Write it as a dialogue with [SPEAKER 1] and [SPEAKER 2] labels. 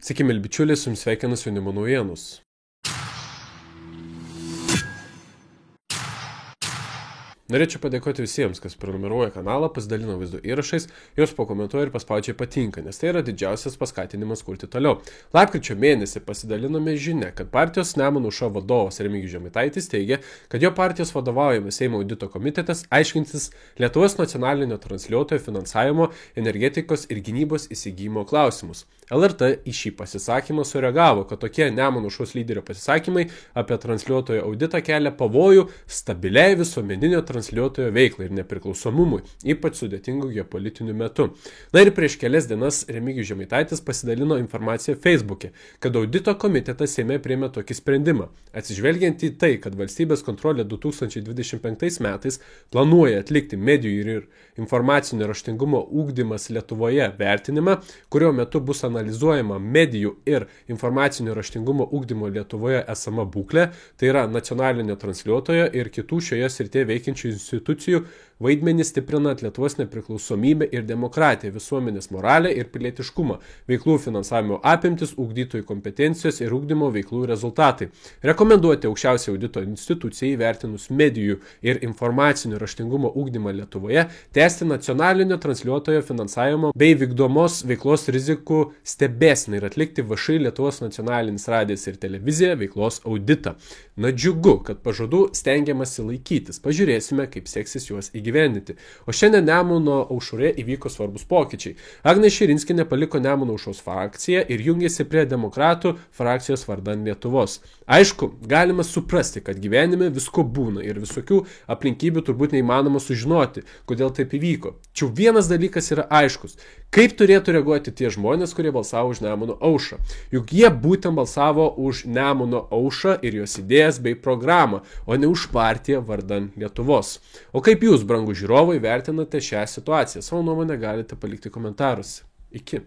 [SPEAKER 1] Sveiki, mėly bičiuliai, su jums sveikinas jaunimo naujienos. Norėčiau padėkoti visiems, kas prenumeruoja kanalą, pasidalino vaizdo įrašais, juos pakomentuoja ir paspaudžia patinka, nes tai yra didžiausias paskatinimas kurti toliau. Lapkričio mėnesį pasidalinome žinia, kad partijos Nemuno aušra vadovas Remigijus Žemaitaitis teigia, kad jo partijos vadovaujamas Seimo audito komitetas aiškinsis Lietuvos nacionalinio transliuotojo finansavimo, energetikos ir gynybos įsigijimo klausimus. LRT į šį pasisakymą sureagavo, kad tokie Nemuno aušros lyderio pasisakymai apie transliuotojo auditą kelia pavojų stabiliai visuomeninio transliuotojo veiklai ir nepriklausomumui, ypač sudėtingų geopolitiniu metu. Na ir prieš kelias dienas Remigijus Žemaitaitis pasidalino informaciją Facebook'e, kad audito komitetas Seime priėmė tokį sprendimą. Atsižvelgiant į tai, kad valstybės kontrolė 2025 metais planuoja atlikti medijų ir informacinio raštingumo ugdymas Lietuvoje vertinimą, kurio metu bus analizuojama medijų ir informacinio raštingumo ugdymo Lietuvoje esama būklė, tai yra nacionalinio transliuotojo ir kitų šioje srityje veikiančių institucijų vaidmenį stiprinant Lietuvos nepriklausomybę ir demokratiją, visuomenės moralę ir pilietiškumą, veiklų finansavimo apimtis, ugdytojų kompetencijos ir ugdymo veiklų rezultatai. Rekomenduoti aukščiausiai audito institucijai įvertinus medijų ir informacinio raštingumo ugdymą Lietuvoje, tęsti nacionalinio transliuotojo finansavimo bei vykdomos veiklos rizikų stebėseną ir atlikti VŠ Lietuvos nacionalinis radijas ir televizija veiklos auditą. Na džiugu, kad pažadų stengiamasi laikytis. Pažiūrėsime, kaip seksis juos įgyvendinti. O šiandien Nemuno aušroje įvyko svarbus pokyčiai. Agnė Širinskienė paliko Nemuno aušros frakciją ir jungėsi prie demokratų frakcijos vardan Lietuvos. Aišku, galima suprasti, kad gyvenime visko būna ir visokių aplinkybių turbūt neįmanoma sužinoti, kodėl taip įvyko. Tačiau vienas dalykas yra aiškus. Kaip turėtų reaguoti tie žmonės, kurie balsavo už Nemuno aušrą? Juk jie būtent balsavo už Nemuno aušrą ir jos idėjas bei programą, o ne už partiją vardan Lietuvos. O kaip jūs, brangūs žiūrovai, vertinate šią situaciją? Savo nuomonę galite palikti komentaruose. Iki.